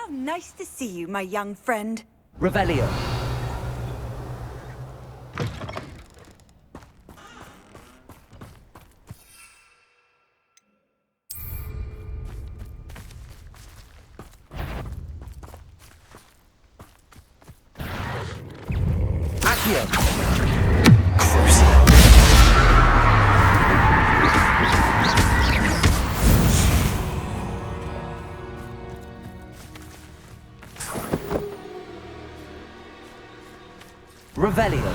How nice to see you, my young friend. Revelio. Accio. Revelio.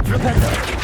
Flipendo.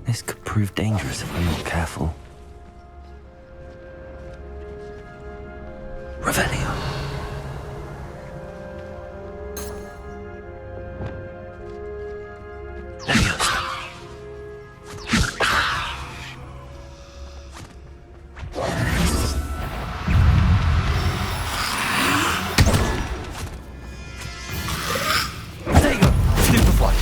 This could prove dangerous if I'm not careful. Revelio. Leviosa. There you go. Stupefy.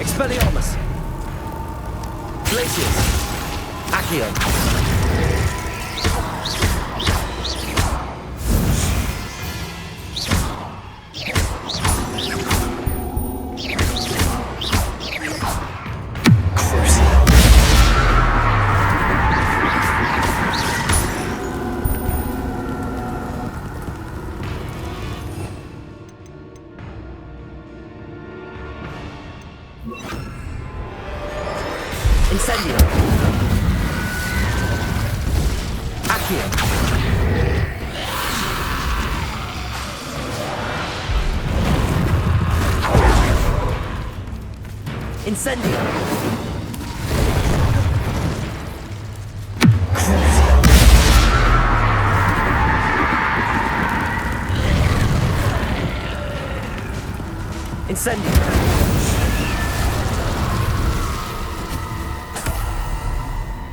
Expelliarmus! Glacius! Accio! Incendio! Accio! Incendio! Incendio!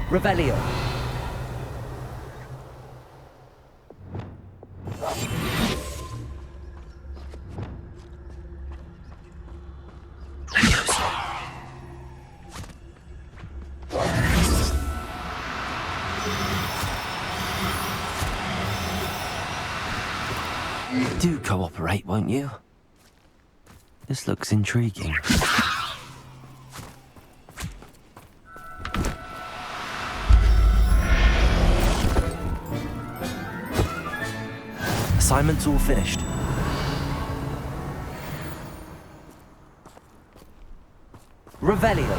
Revelio. Do cooperate, won't you? This looks intriguing. Assignment's all finished. Revelio.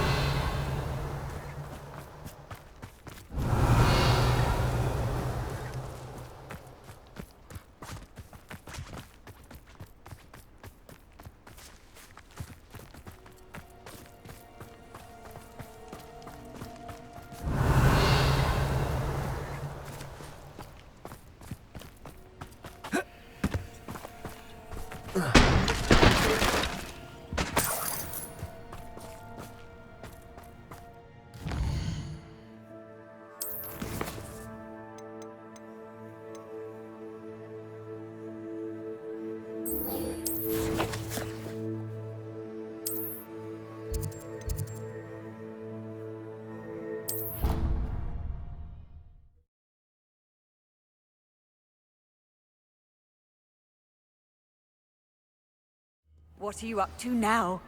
What are you up to now?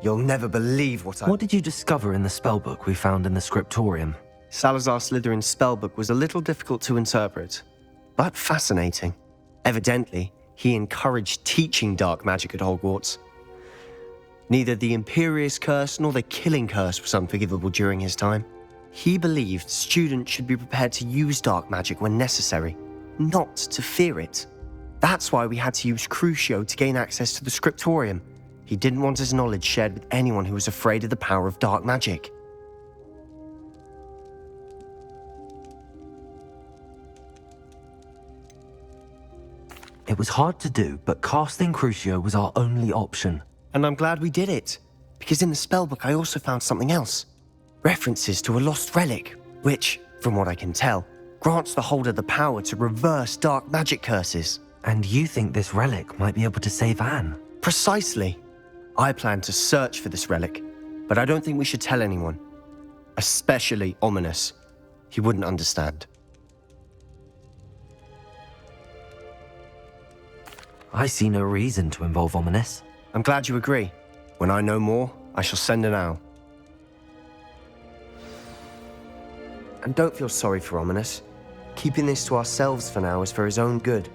You'll never believe what I... What did you discover in the spellbook we found in the scriptorium? Salazar Slytherin's spellbook was a little difficult to interpret, but fascinating. Evidently, he encouraged teaching dark magic at Hogwarts. Neither the Imperious Curse nor the Killing Curse was unforgivable during his time. He believed students should be prepared to use dark magic when necessary, not to fear it. That's why we had to use Crucio to gain access to the scriptorium. He didn't want his knowledge shared with anyone who was afraid of the power of dark magic. It was hard to do, but casting Crucio was our only option. And I'm glad we did it, because in the spellbook I also found something else. References to a lost relic, which, from what I can tell, grants the holder the power to reverse dark magic curses. And you think this relic might be able to save Anne? Precisely. I plan to search for this relic, but I don't think we should tell anyone. Especially Ominous. He wouldn't understand. I see no reason to involve Ominous. I'm glad you agree. When I know more, I shall send an owl. And don't feel sorry for Ominous. Keeping this to ourselves for now is for his own good.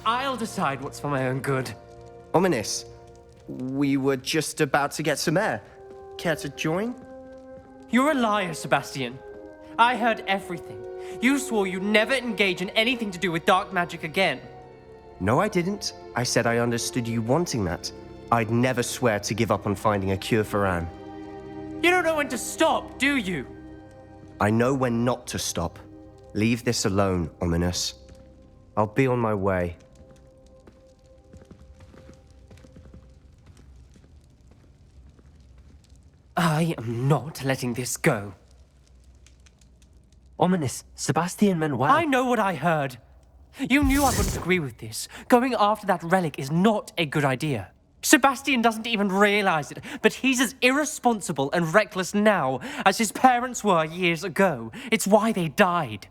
I'll decide what's for my own good. Ominous, we were just about to get some air. Care to join? You're a liar, Sebastian. I heard everything. You swore you'd never engage in anything to do with dark magic again. No, I didn't. I said I understood you wanting that. I'd never swear to give up on finding a cure for Anne. You don't know when to stop, do you? I know when not to stop. Leave this alone, Ominous. I'll be on my way. I am not letting this go. Ominous, Sebastian meant well. I know what I heard. You knew I wouldn't agree with this. Going after that relic is not a good idea. Sebastian doesn't even realize it, but he's as irresponsible and reckless now as his parents were years ago. It's why they died.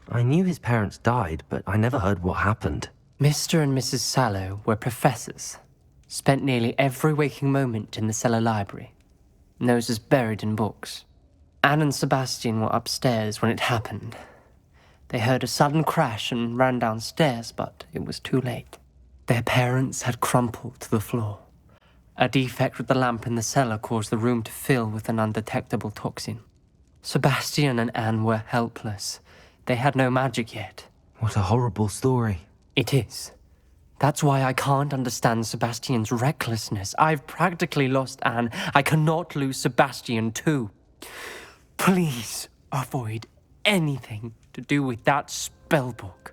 I knew his parents died, but I never heard what happened. Mr. and Mrs. Sallow were professors. Spent nearly every waking moment in the cellar library. Noses buried in books. Anne and Sebastian were upstairs when it happened. They heard a sudden crash and ran downstairs, but it was too late. Their parents had crumpled to the floor. A defect with the lamp in the cellar caused the room to fill with an undetectable toxin. Sebastian and Anne were helpless. They had no magic yet. What a horrible story. It is. That's why I can't understand Sebastian's recklessness. I've practically lost Anne. I cannot lose Sebastian too. Please avoid anything to do with that spellbook.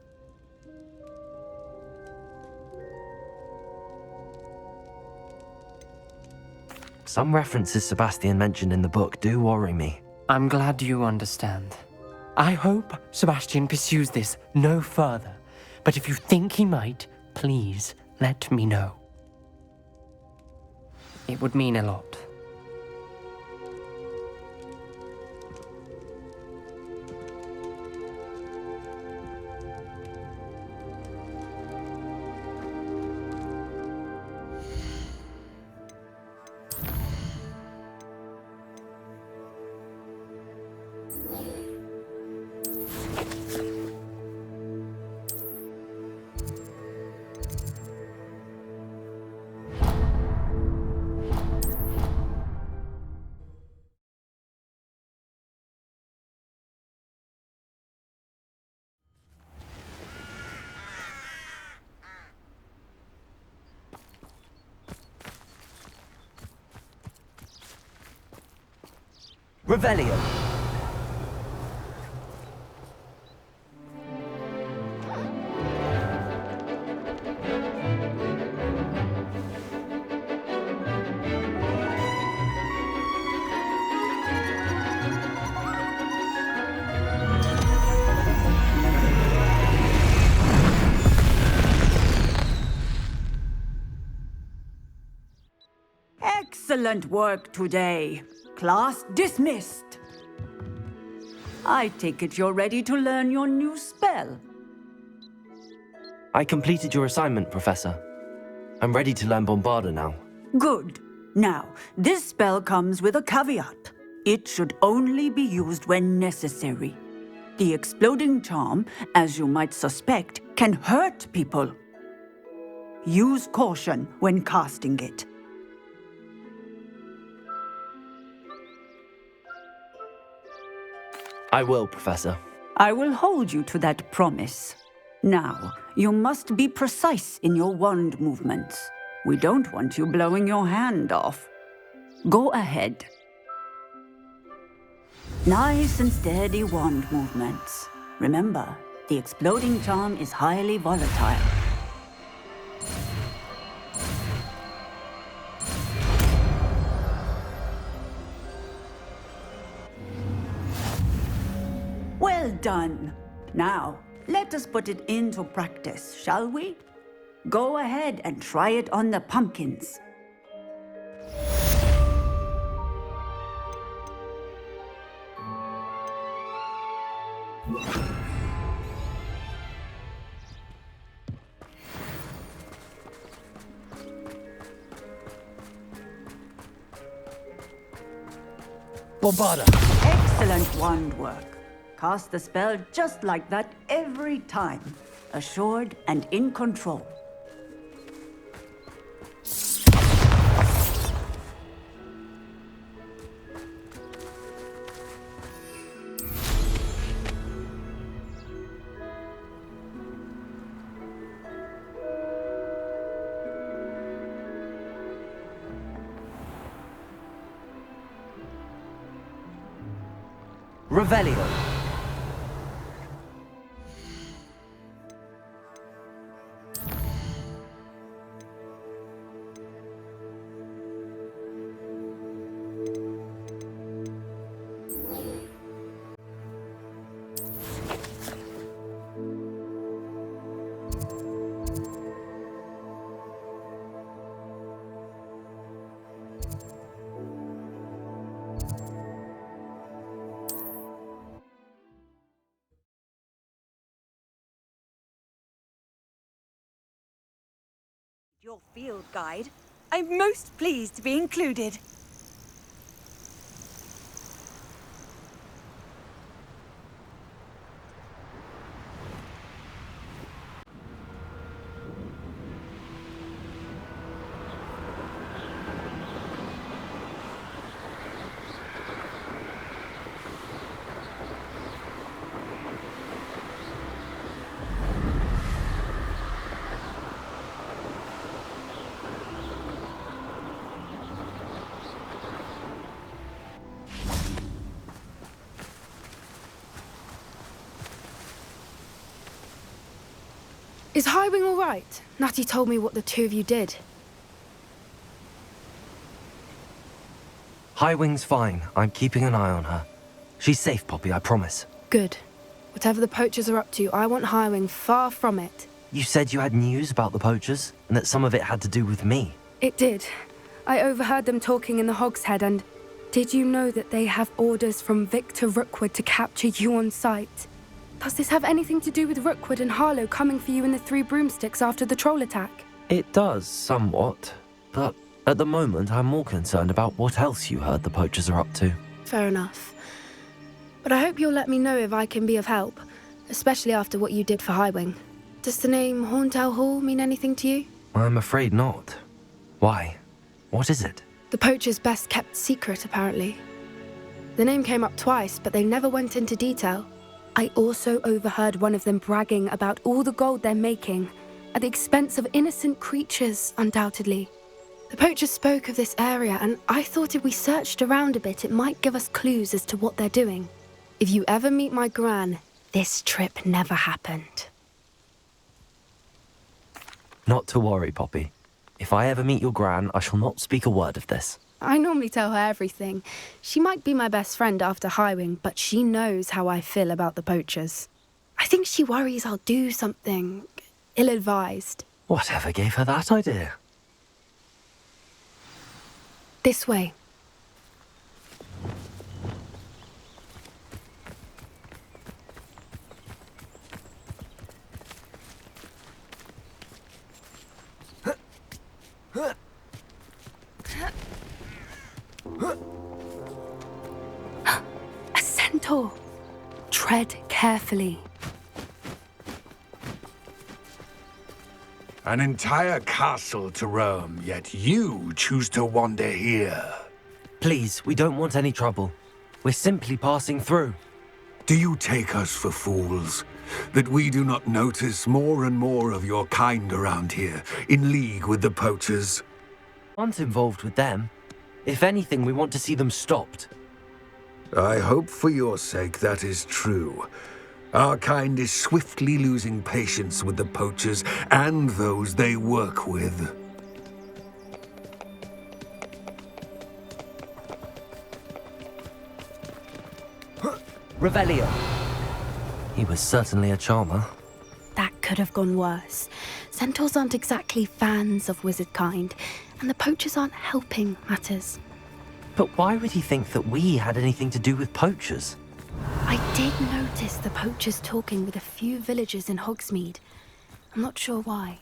Some references Sebastian mentioned in the book do worry me. I'm glad you understand. I hope Sebastian pursues this no further. But if you think he might, please let me know. It would mean a lot. Revelio. Excellent work today. Class dismissed. I take it you're ready to learn your new spell. I completed your assignment, Professor. I'm ready to learn Bombarda now. Good. Now, this spell comes with a caveat. It should only be used when necessary. The exploding charm, as you might suspect, can hurt people. Use caution when casting it. I will, Professor. I will hold you to that promise. Now, you must be precise in your wand movements. We don't want you blowing your hand off. Go ahead. Nice and steady wand movements. Remember, the exploding charm is highly volatile. Well done. Now, let us put it into practice, shall we? Go ahead and try it on the pumpkins. Bombarda! Excellent wand work. Cast the spell just like that every time. Assured and in control. Revelio. Your field guide. I'm most pleased to be included. Is Highwing all right? Natty told me what the two of you did. Highwing's fine. I'm keeping an eye on her. She's safe, Poppy, I promise. Good. Whatever the poachers are up to, I want Highwing far from it. You said you had news about the poachers, and that some of it had to do with me. It did. I overheard them talking in the Hogshead, and did you know that they have orders from Victor Rookwood to capture you on sight? Does this have anything to do with Rookwood and Harlow coming for you in the Three Broomsticks after the troll attack? It does, somewhat. But at the moment, I'm more concerned about what else you heard the poachers are up to. Fair enough. But I hope you'll let me know if I can be of help, especially after what you did for Highwing. Does the name Horntail Hall mean anything to you? I'm afraid not. Why? What is it? The poacher's best kept secret, apparently. The name came up twice, but they never went into detail. I also overheard one of them bragging about all the gold they're making, at the expense of innocent creatures, undoubtedly. The poacher spoke of this area, and I thought if we searched around a bit, it might give us clues as to what they're doing. If you ever meet my gran, this trip never happened. Not to worry, Poppy. If I ever meet your gran, I shall not speak a word of this. I normally tell her everything. She might be my best friend after Highwing, but she knows how I feel about the poachers. I think she worries I'll do something ill-advised. Whatever gave her that idea? This way. A centaur. Tread carefully. An entire castle to roam, yet you choose to wander here. Please, we don't want any trouble. We're simply passing through. Do you take us for fools? That we do not notice more and more of your kind around here, in league with the poachers? Aren't involved with them. If anything, we want to see them stopped. I hope for your sake that is true. Our kind is swiftly losing patience with the poachers and those they work with. Revelio. He was certainly a charmer. That could have gone worse. Centaurs aren't exactly fans of wizard kind, and the poachers aren't helping matters. But why would he think that we had anything to do with poachers? I did notice the poachers talking with a few villagers in Hogsmeade. I'm not sure why.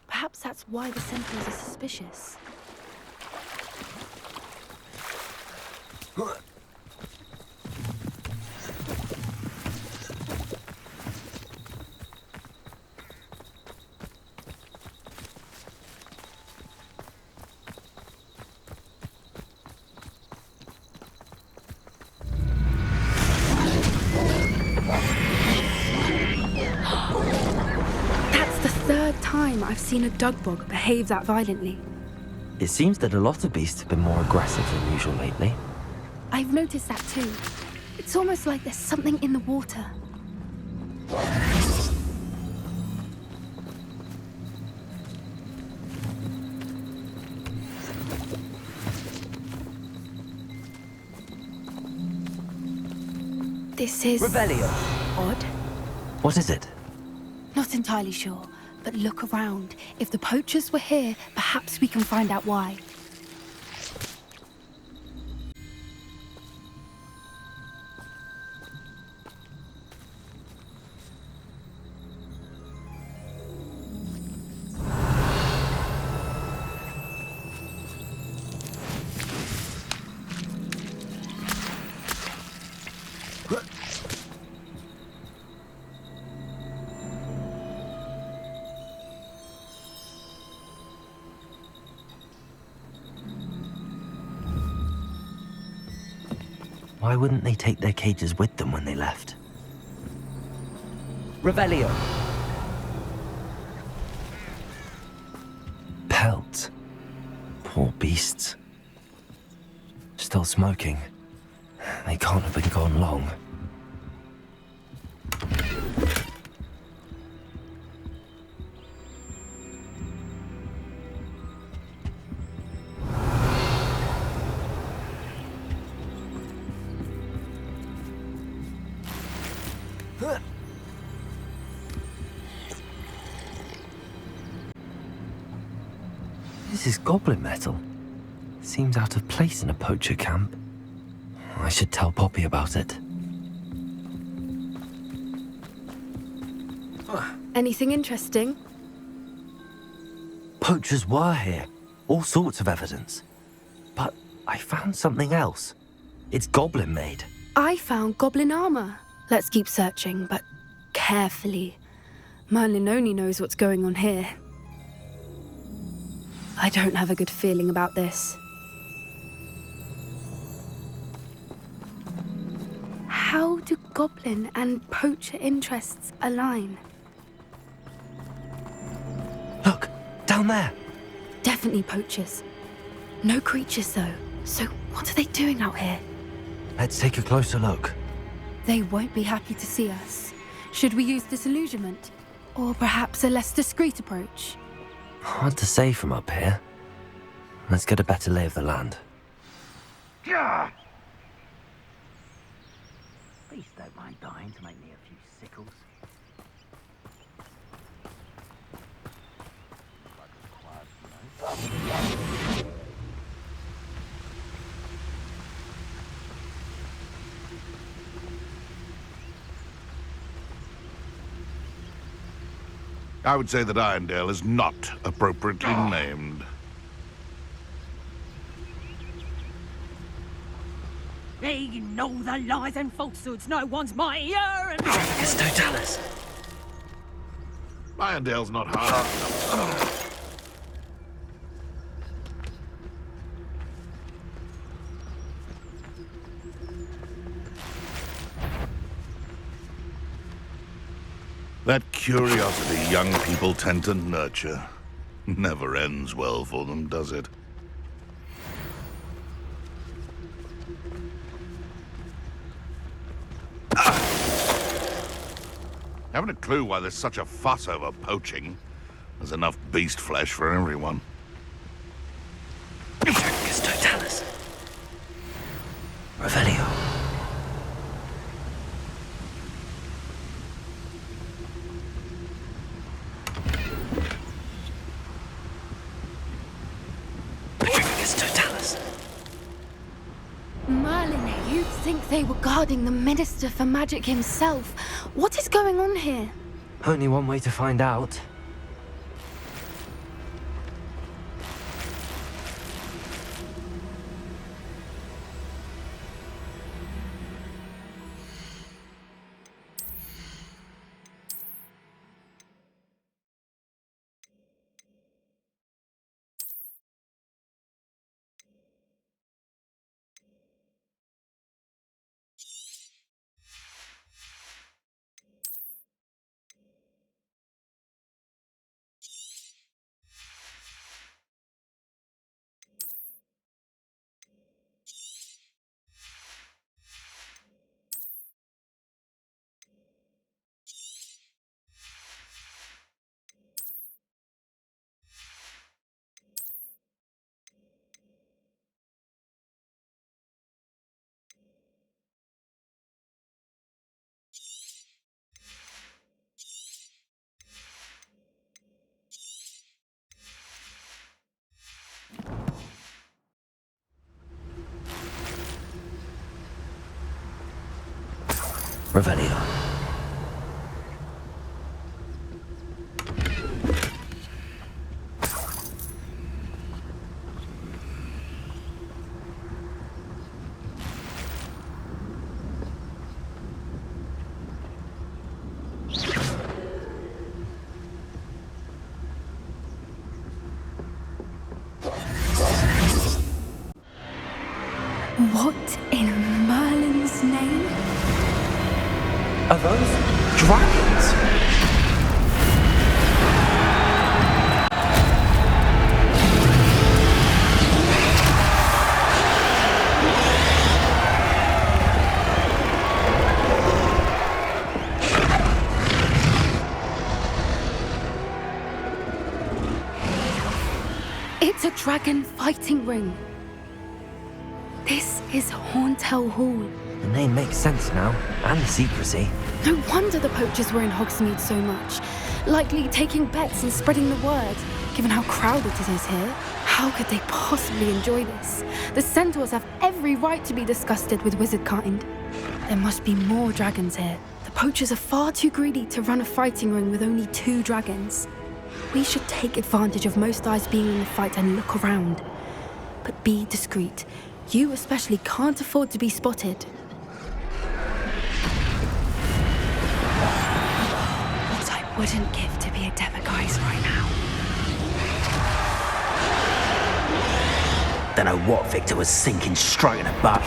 Perhaps that's why the centaurs are suspicious. I've seen a dugbog behave that violently. It seems that a lot of beasts have been more aggressive than usual lately. I've noticed that too. It's almost like there's something in the water. This is... Revelio. odd. What is it? Not entirely sure. But look around. If the poachers were here, perhaps we can find out why. Why wouldn't they take their cages with them when they left? Revelio. Pelts. Poor beasts. Still smoking. They can't have been gone long. This is goblin metal. Seems out of place in a poacher camp. I should tell Poppy about it. Anything interesting? Poachers were here. All sorts of evidence. But I found something else. It's goblin made. I found goblin armor. Let's keep searching, but carefully. Merlin only knows what's going on here. I don't have a good feeling about this. How do goblin and poacher interests align? Look, down there. Definitely poachers. No creatures, though. So what are they doing out here? Let's take a closer look. They won't be happy to see us. Should we use disillusionment? Or perhaps a less discreet approach? Hard to say from up here. Let's get a better lay of the land. Gah! Please don't mind dying to make me a few sickles. I would say that Irondale is not appropriately named. They know the lies and falsehoods no one's mightier and... It's Totalis. Irondale's not hard. That curiosity young people tend to nurture never ends well for them, does it? Haven't a clue why there's such a fuss over poaching. There's enough beast flesh for everyone. It's Totalis. Revelio. It's Totalis. Merlin, you'd think they were guarding the Minister for Magic himself. What is going on here? Only one way to find out. Revelio. What in Merlin's name? Are those dragons? It's a dragon fighting ring. This is Hauntel Hall. The name makes sense now, and the secrecy. No wonder the poachers were in Hogsmeade so much. Likely taking bets and spreading the word. Given how crowded it is here, how could they possibly enjoy this? The centaurs have every right to be disgusted with wizard kind. There must be more dragons here. The poachers are far too greedy to run a fighting ring with only 2 dragons. We should take advantage of most eyes being in the fight and look around. But be discreet. You especially can't afford to be spotted. wouldn't give to be a Devaguise right now. Don't know what Victor was sinking straight in the butt.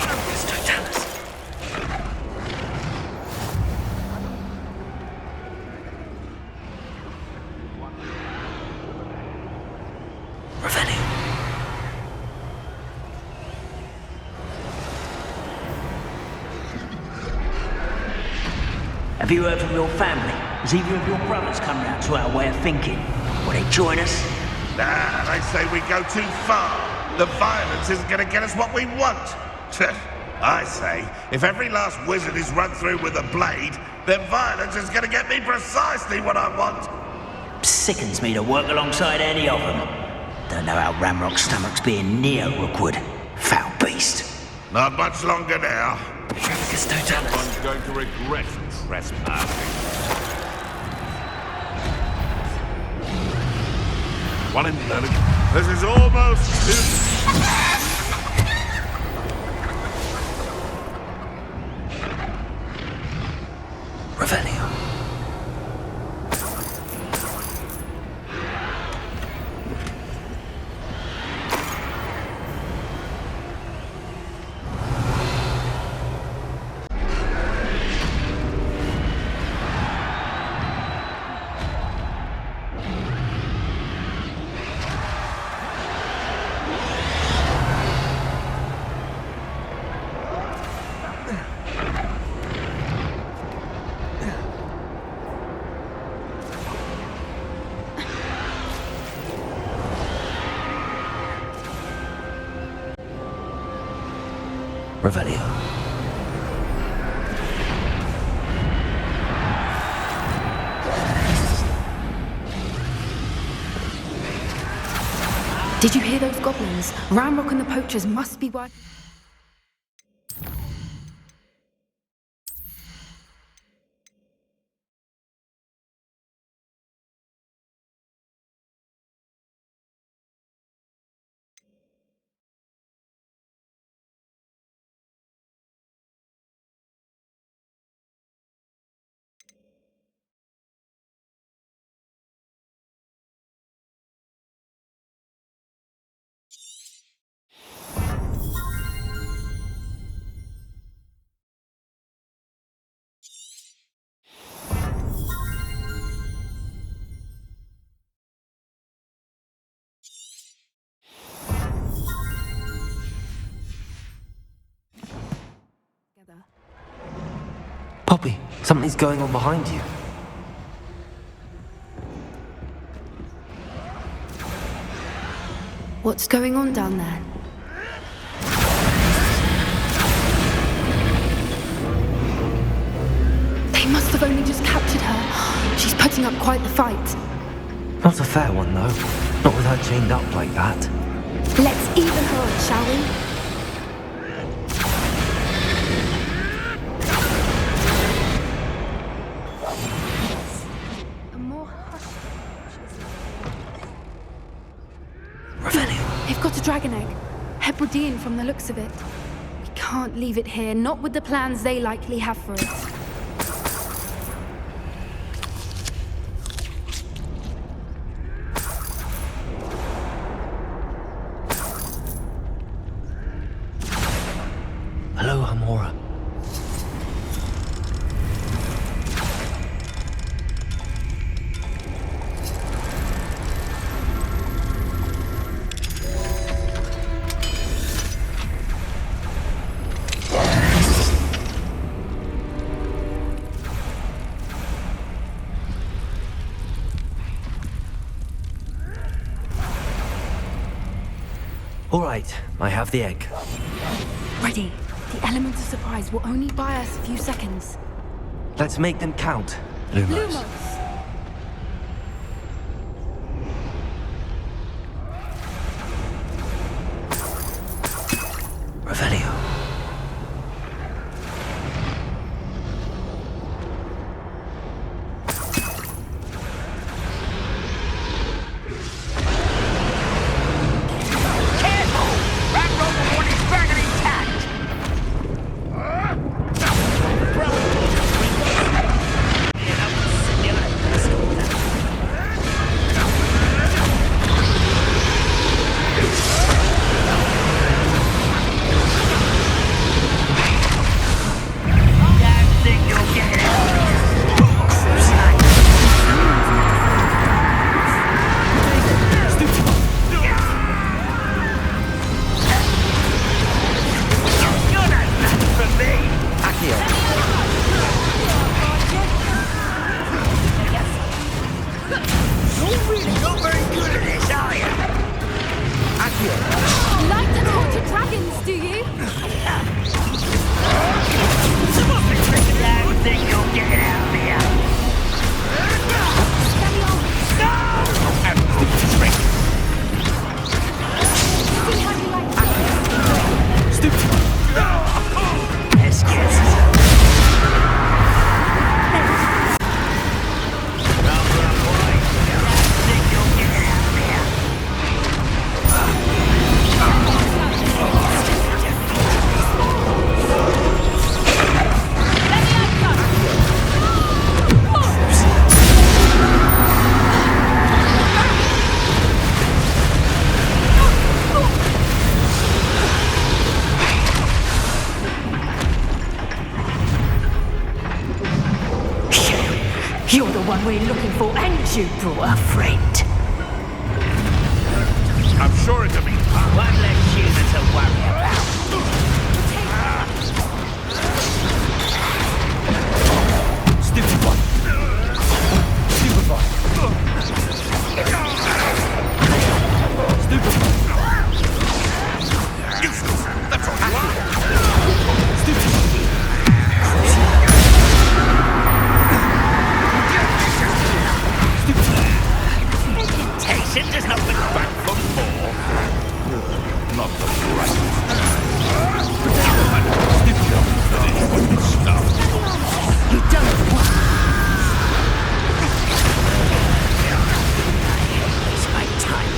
Have you heard from your family? Has either of your brothers come round to our way of thinking? Will they join us? Nah, they say we go too far. The violence isn't going to get us what we want. I say, if every last wizard is run through with a blade, then violence is going to get me precisely what I want. Sickens me to work alongside any of them. Don't know how Ramrock's stomach's being near Rookwood. Foul beast. Not much longer now. Someone's going to regret trespassing. One in the... This is almost too... Revelio. Revelio. Did you hear those goblins? Ramrock and the poachers must be working. Poppy, something's going on behind you. What's going on down there? They must have only just captured her. She's putting up quite the fight. Not a fair one, though. Not with her chained up like that. Let's even her up, shall we? They've got a dragon egg. Hebridean from the looks of it. We can't leave it here, not with the plans they likely have for it. Hello, Hamora. All right, I have the egg. Ready. The element of surprise will only buy us a few seconds. Let's make them count. Lumos. Revelio. You're the one we're looking for, and you brought a friend. I'm sure it'll be fun. One less human to worry about. Stupid one. Stupid one. Stupid one. Useless. That's all you are. Stupid one. Temptation does not look Back for more. Not the right. You don't want. Waste my time.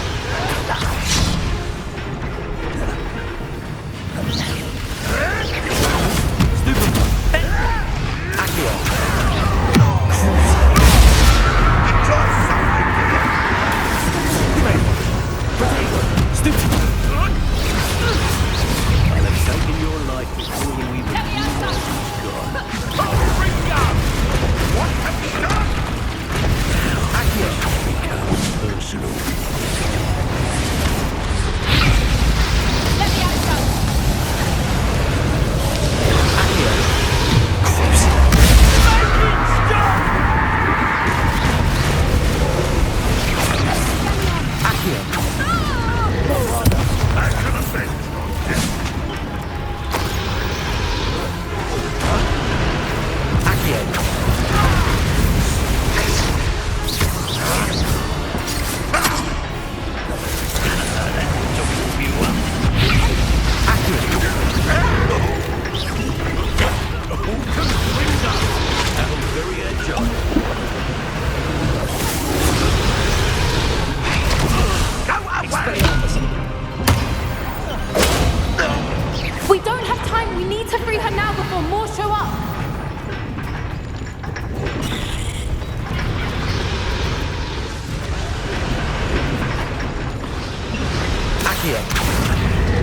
We don't have time. We need to free her now before more show up.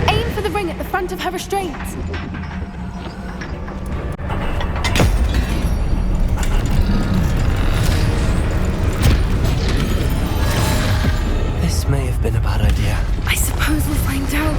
Aim for the ring at the front of her restraint. This may have been a bad idea. I suppose we'll find out.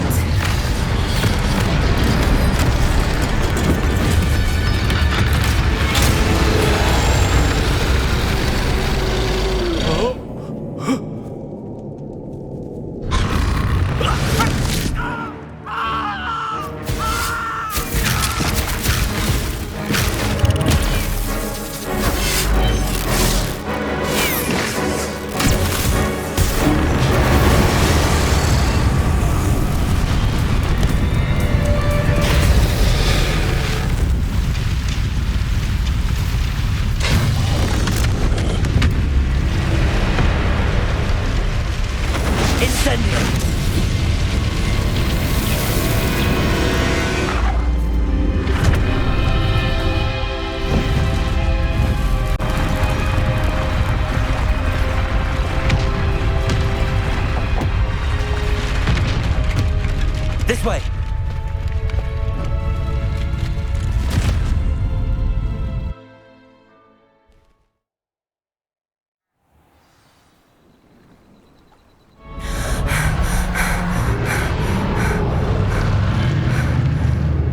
This way!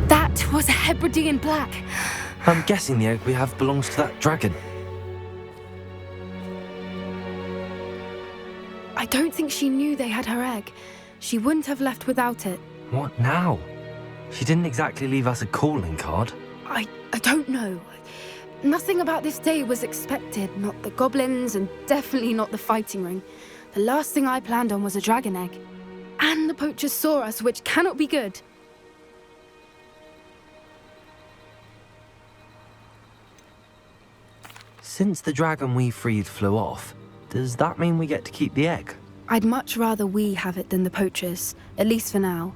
That was a Hebridean black. I'm guessing the egg we have belongs to that dragon. I don't think she knew they had her egg. She wouldn't have left without it. What now? She didn't exactly leave us a calling card. I don't know. Nothing about this day was expected. Not the goblins, and definitely not the fighting ring. The last thing I planned on was a dragon egg. And the poachers saw us, which cannot be good. Since the dragon we freed flew off, does that mean we get to keep the egg? I'd much rather we have it than the poachers, at least for now.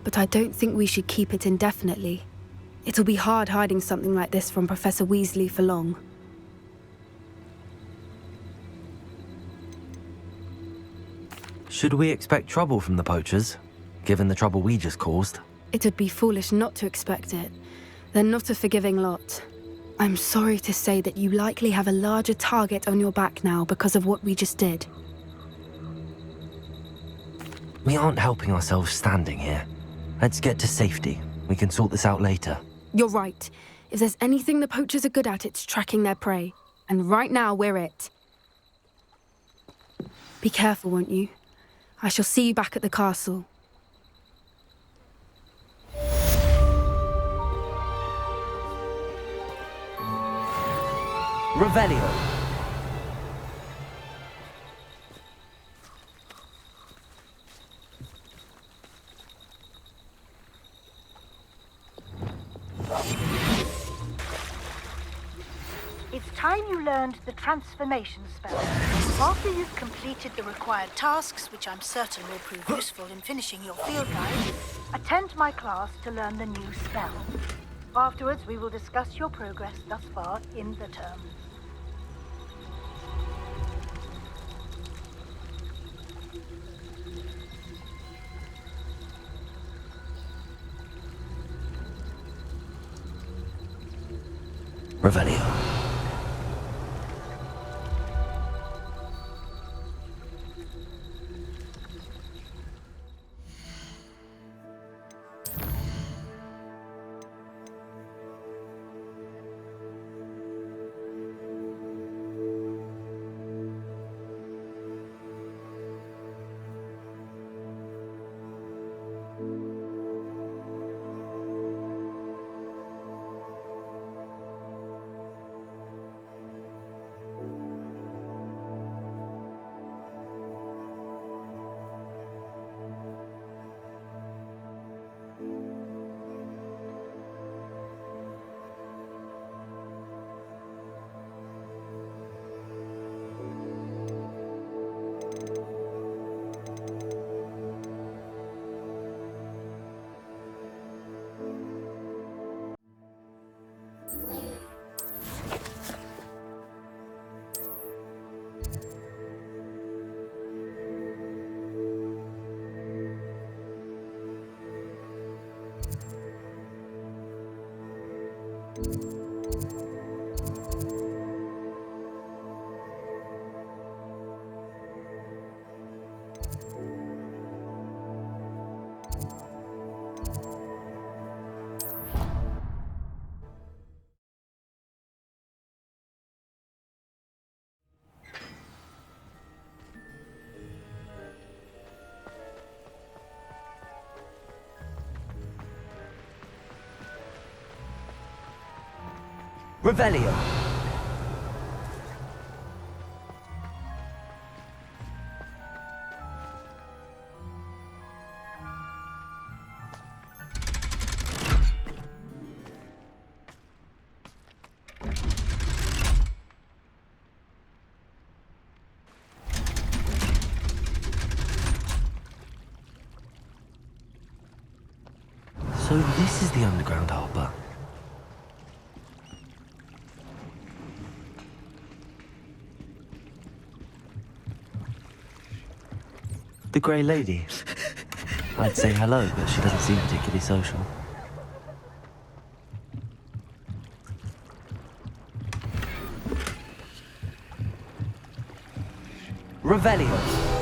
But I don't think we should keep it indefinitely. It'll be hard hiding something like this from Professor Weasley for long. Should we expect trouble from the poachers, given the trouble we just caused? It'd be foolish not to expect it. They're not a forgiving lot. I'm sorry to say that you likely have a larger target on your back now because of what we just did. We aren't helping ourselves standing here. Let's get to safety. We can sort this out later. You're right. If there's anything the poachers are good at, it's tracking their prey. And right now, we're it. Be careful, won't you? I shall see you back at the castle. Revelio. It's time you learned the transformation spell. After you've completed the required tasks, which I'm certain will prove useful in finishing your field guide, attend my class to learn the new spell. Afterwards, we will discuss your progress thus far in the term. Revelio. Revelio. So this is the underground harbour. The Grey Lady. I'd say hello, but she doesn't seem particularly social. Revelio.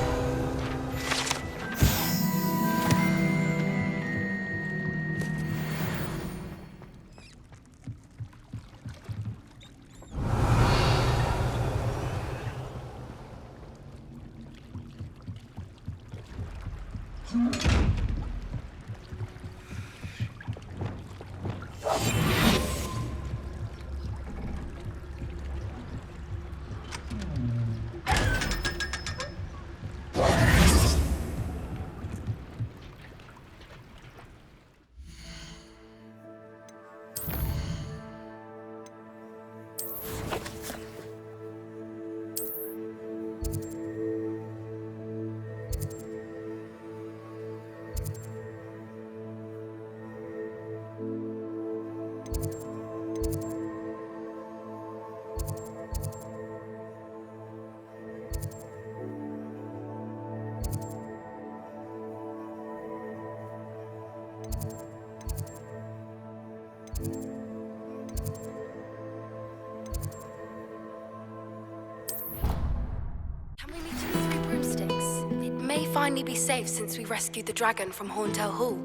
finally be safe since we rescued the dragon from Horntail Hall?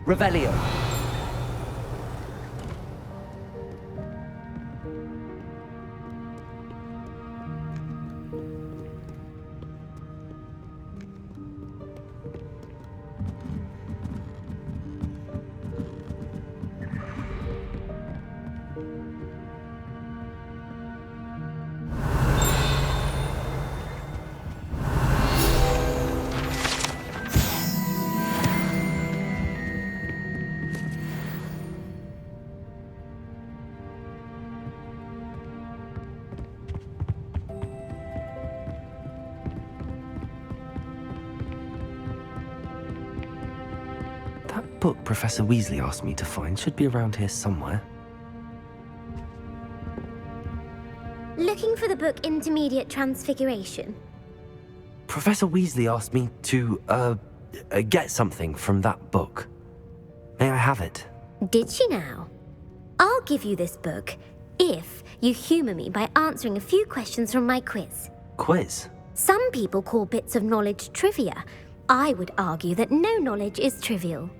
Revelio. That book Professor Weasley asked me to find should be around here somewhere. Looking for the book Intermediate Transfiguration? Professor Weasley asked me to, get something from that book. May I have it? Did she now? I'll give you this book if you humour me by answering a few questions from my quiz. Quiz? Some people call bits of knowledge trivia. I would argue that no knowledge is trivial.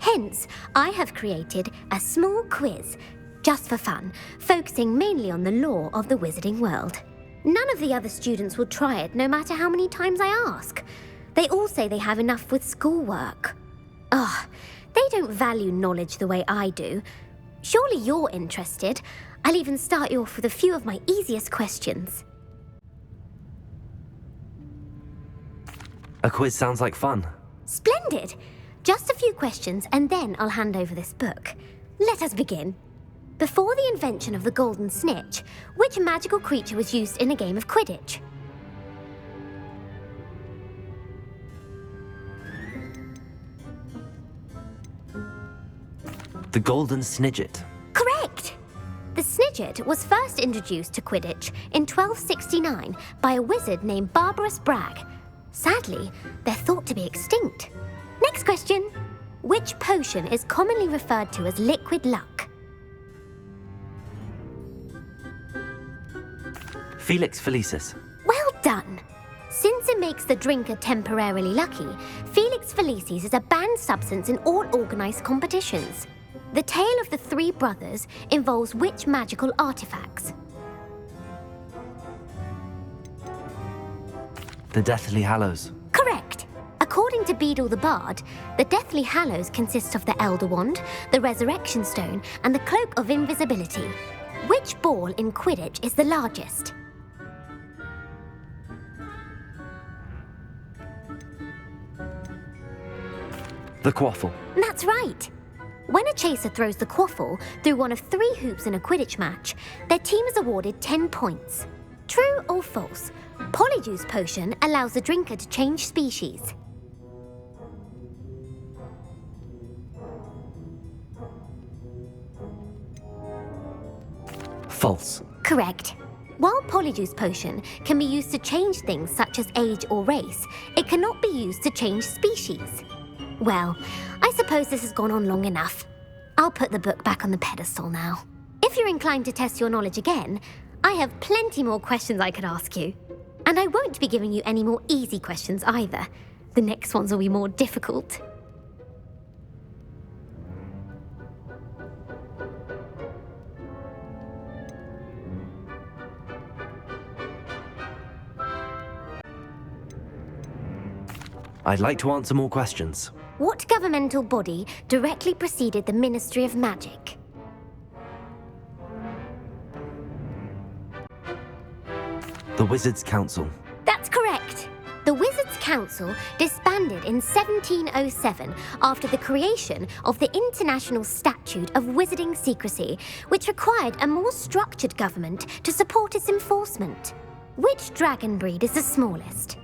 Hence, I have created a small quiz, just for fun, focusing mainly on the lore of the wizarding world. None of the other students will try it, no matter how many times I ask. They all say they have enough with schoolwork. Ugh, they don't value knowledge the way I do. Surely you're interested. I'll even start you off with a few of my easiest questions. A quiz sounds like fun. Splendid! Just a few questions and then I'll hand over this book. Let us begin. Before the invention of the golden snitch, which magical creature was used in a game of Quidditch? The golden snidget. Correct! The snidget was first introduced to Quidditch in 1269 by a wizard named Barbarous Bragg. Sadly, they're thought to be extinct. Next question. Which potion is commonly referred to as liquid luck? Felix Felicis. Well done! Since it makes the drinker temporarily lucky, Felix Felicis is a banned substance in all organised competitions. The tale of the three brothers involves which magical artifacts? The Deathly Hallows. Correct! According to Beedle the Bard, the Deathly Hallows consist of the Elder Wand, the Resurrection Stone, and the Cloak of Invisibility. Which ball in Quidditch is the largest? The Quaffle. That's right! When a chaser throws the quaffle through one of 3 hoops in a Quidditch match, their team is awarded 10 points. True or false? Polyjuice Potion allows the drinker to change species. False. Correct. While Polyjuice Potion can be used to change things such as age or race, it cannot be used to change species. Well, I suppose this has gone on long enough. I'll put the book back on the pedestal now. If you're inclined to test your knowledge again, I have plenty more questions I could ask you. And I won't be giving you any more easy questions either. The next ones will be more difficult. I'd like to answer more questions. What governmental body directly preceded the Ministry of Magic? The Wizards' Council. That's correct. The Wizards' Council disbanded in 1707 after the creation of the International Statute of Wizarding Secrecy, which required a more structured government to support its enforcement. Which dragon breed is the smallest?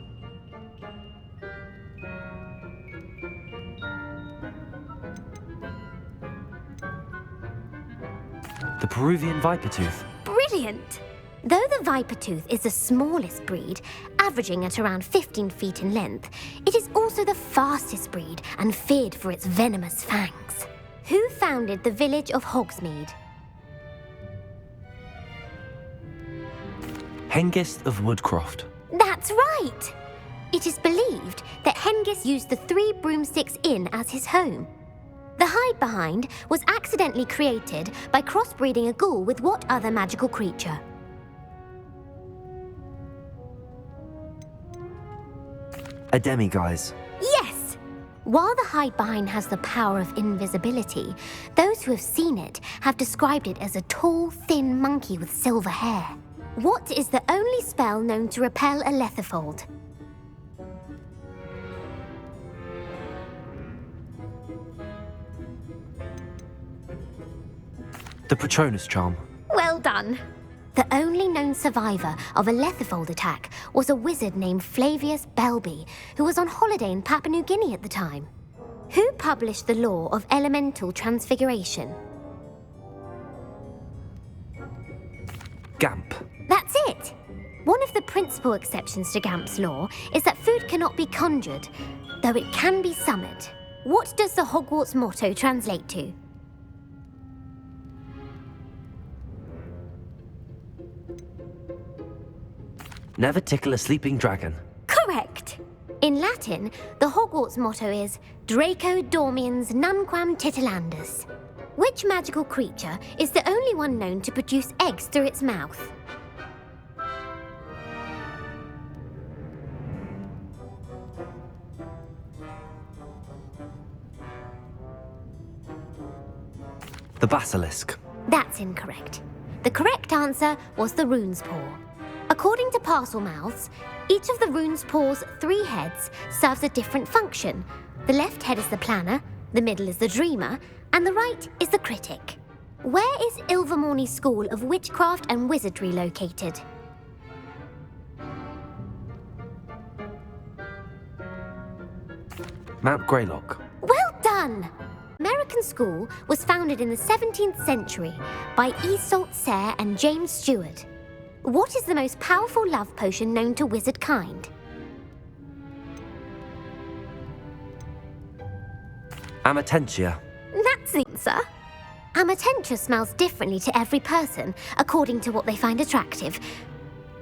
The Peruvian Vipertooth. Brilliant! Though the Vipertooth is the smallest breed, averaging at around 15 feet in length, it is also the fastest breed and feared for its venomous fangs. Who founded the village of Hogsmeade? Hengist of Woodcroft. That's right! It is believed that Hengist used the Three Broomsticks Inn as his home. The hide-behind was accidentally created by crossbreeding a ghoul with what other magical creature? A demiguise. Yes! While the hide-behind has the power of invisibility, those who have seen it have described it as a tall, thin monkey with silver hair. What is the only spell known to repel a letherfold? The Patronus charm. Well done! The only known survivor of a letherfold attack was a wizard named Flavius Belby, who was on holiday in Papua New Guinea at the time. Who published the law of elemental transfiguration? Gamp. That's it! One of the principal exceptions to Gamp's law is that food cannot be conjured, though it can be summoned. What does the Hogwarts motto translate to? Never tickle a sleeping dragon. Correct! In Latin, the Hogwarts motto is Draco Dormiens Nunquam Titilandus. Which magical creature is the only one known to produce eggs through its mouth? The basilisk. That's incorrect. The correct answer was the rune's paw. According to Parselmouths, each of the rune's paw's 3 heads serves a different function. The left head is the planner, the middle is the dreamer, and the right is the critic. Where is Ilvermorny School of Witchcraft and Wizardry located? Mount Greylock. Well done! American School was founded in the 17th century by Iseult Sayre and James Stewart. What is the most powerful love potion known to wizard kind? Amatentia. That's the answer. Amatentia smells differently to every person, according to what they find attractive,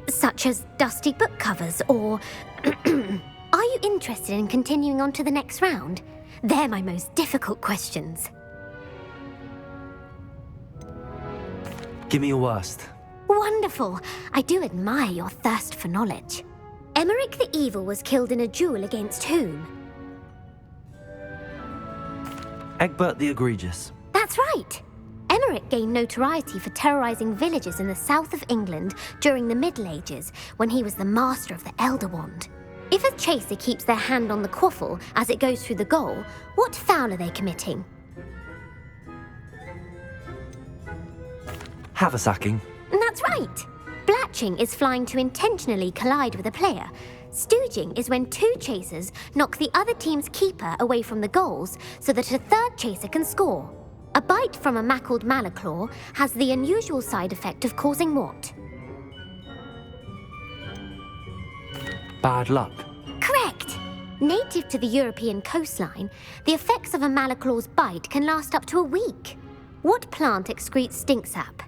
such as dusty book covers or... Are you interested in continuing on to the next round? They're my most difficult questions. Give me your worst. Wonderful. I do admire your thirst for knowledge. Emeric the Evil was killed in a duel against whom? Egbert the Egregious. That's right. Emeric gained notoriety for terrorizing villages in the south of England during the Middle Ages, when he was the master of the Elder Wand. If a chaser keeps their hand on the quaffle as it goes through the goal, what foul are they committing? Haversacking. That's right. Blatching is flying to intentionally collide with a player. Stooging is when 2 chasers knock the other team's keeper away from the goals so that a 3rd chaser can score. A bite from a mackled malaclaw has the unusual side effect of causing what? Bad luck. Correct! Native to the European coastline, the effects of a malaclaw's bite can last up to a week. What plant excretes stink sap?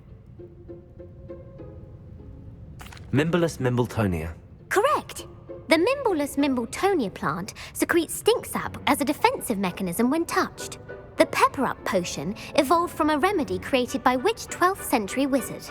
Mimblus Mimbletonia. Correct! The Mimblus Mimbletonia plant secretes stink sap as a defensive mechanism when touched. The Pepper-Up potion evolved from a remedy created by which 12th century wizard?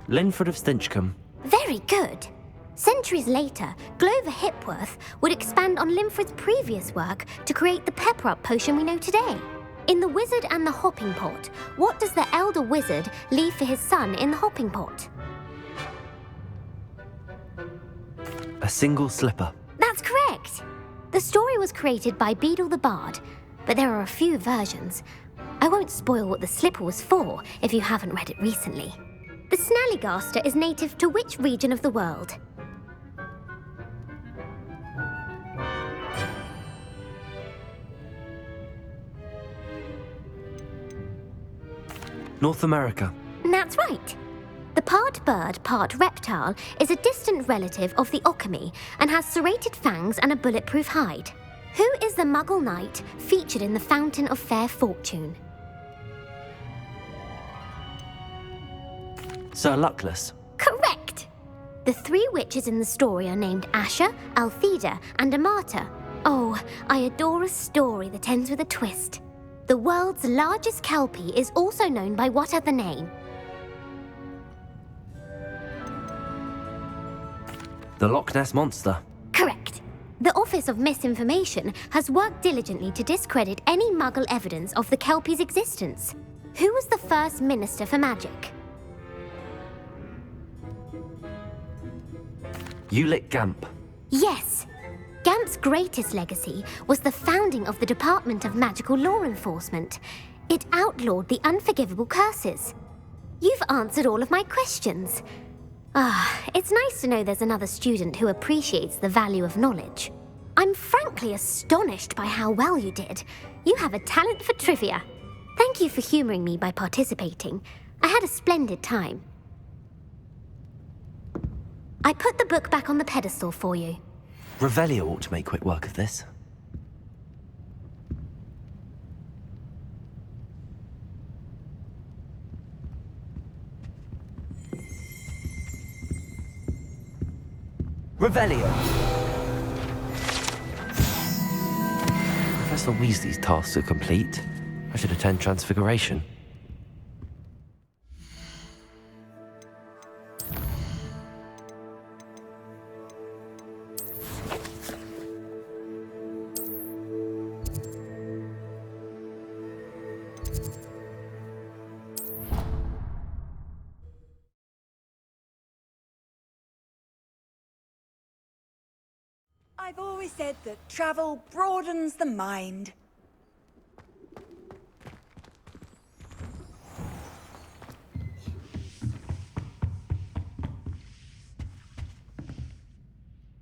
Linford of Stinchcombe. Very good. Centuries later, Glover Hipworth would expand on Linford's previous work to create the Pepper-Up potion we know today. In The Wizard and the Hopping Pot, what does the elder wizard leave for his son in the hopping pot? A single slipper. That's correct. The story was created by Beadle the Bard, but there are a few versions. I won't spoil what the slipper was for if you haven't read it recently. The Snallygaster is native to which region of the world? North America. That's right. The Part bird, part reptile, is a distant relative of the Occamy and has serrated fangs and a bulletproof hide. Who is the Muggle Knight featured in the Fountain of Fair Fortune? Sir Luckless. Correct! The 3 witches in the story are named Asher, Altheda, and Amata. Oh, I adore a story that ends with a twist. The world's largest kelpie is also known by what other name? The Loch Ness Monster. Correct. The Office of Misinformation has worked diligently to discredit any Muggle evidence of the kelpie's existence. Who was the first Minister for Magic? Ulick Gamp. Yes. Gamp's greatest legacy was the founding of the Department of Magical Law Enforcement. It outlawed the unforgivable curses. You've answered all of my questions. It's nice to know there's another student who appreciates the value of knowledge. I'm frankly astonished by how well you did. You have a talent for trivia. Thank you for humoring me by participating. I had a splendid time. I put the book back on the pedestal for you. Revelio ought to make quick work of this. Revelio! Professor Weasley's tasks are complete. I should attend Transfiguration. I've always said that travel broadens the mind.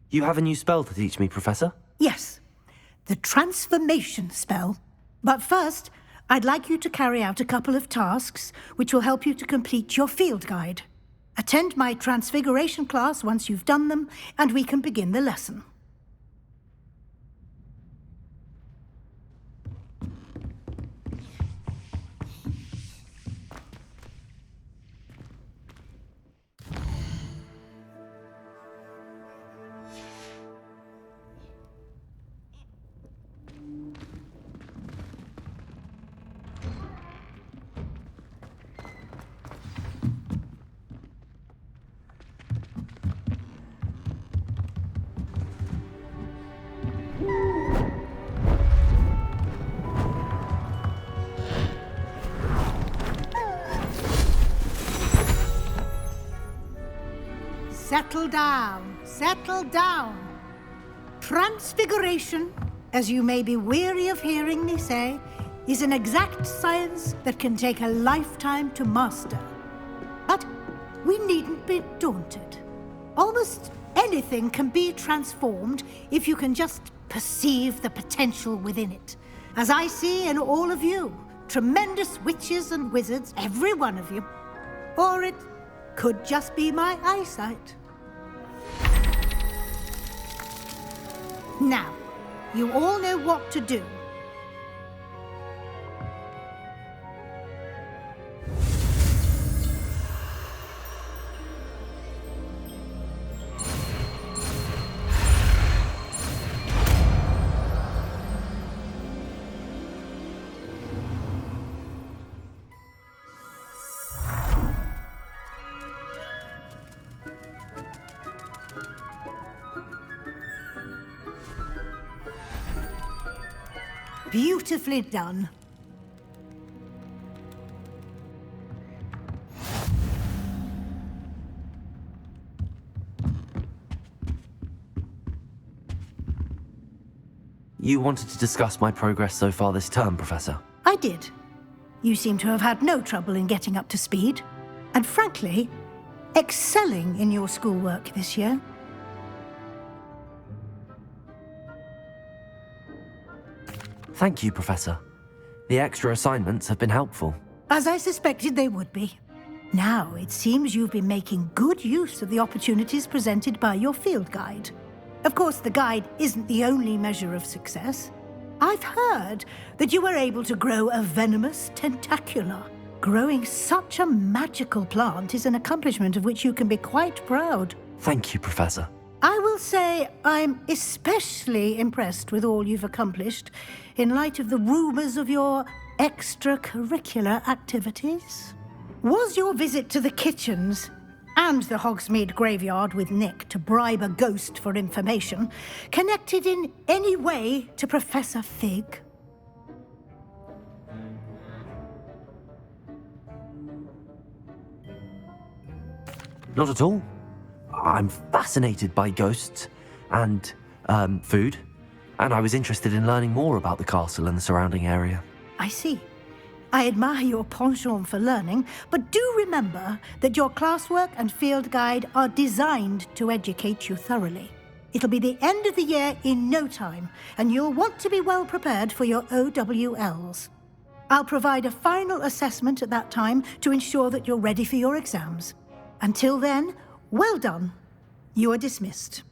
You have a new spell to teach me, Professor? Yes, the transformation spell. But first, I'd like you to carry out a couple of tasks which will help you to complete your field guide. Attend my transfiguration class once you've done them, and we can begin the lesson. Settle down, settle down. Transfiguration, as you may be weary of hearing me say, is an exact science that can take a lifetime to master. But we needn't be daunted. Almost anything can be transformed if you can just perceive the potential within it. As I see in all of you, tremendous witches and wizards, every one of you. Or it could just be my eyesight. Now, you all know what to do. Beautifully done. You wanted to discuss my progress so far this term, Professor? I did. You seem to have had no trouble in getting up to speed, and frankly, excelling in your schoolwork this year. Thank you, Professor. The extra assignments have been helpful. As I suspected they would be. Now, it seems you've been making good use of the opportunities presented by your field guide. Of course, the guide isn't the only measure of success. I've heard that you were able to grow a venomous tentacula. Growing such a magical plant is an accomplishment of which you can be quite proud. Thank you, Professor. I will say I'm especially impressed with all you've accomplished in light of the rumors of your extracurricular activities. Was your visit to the kitchens and the Hogsmeade graveyard with Nick to bribe a ghost for information connected in any way to Professor Fig? Not at all. I'm fascinated by ghosts and food, and I was interested in learning more about the castle and the surrounding area. I see. I admire your penchant for learning, but do remember that your classwork and field guide are designed to educate you thoroughly. It'll be the end of the year in no time, and you'll want to be well prepared for your OWLs. I'll provide a final assessment at that time to ensure that you're ready for your exams. Until then, well done. You are dismissed.